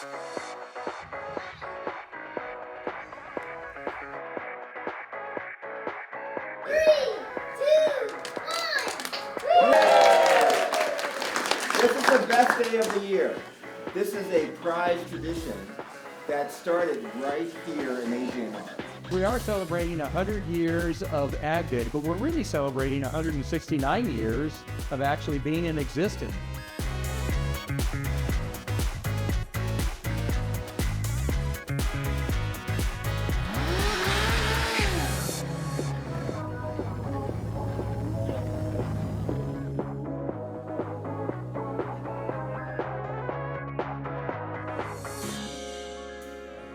Three, two, one. This is the best day of the year. This is a prized tradition that started right here in AGNR. We are celebrating 100 years of AgBid, but we're really celebrating 169 years of actually being in existence.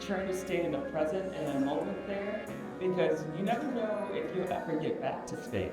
Try to stay in the present and the moment there, because you never know if you'll ever get back to space.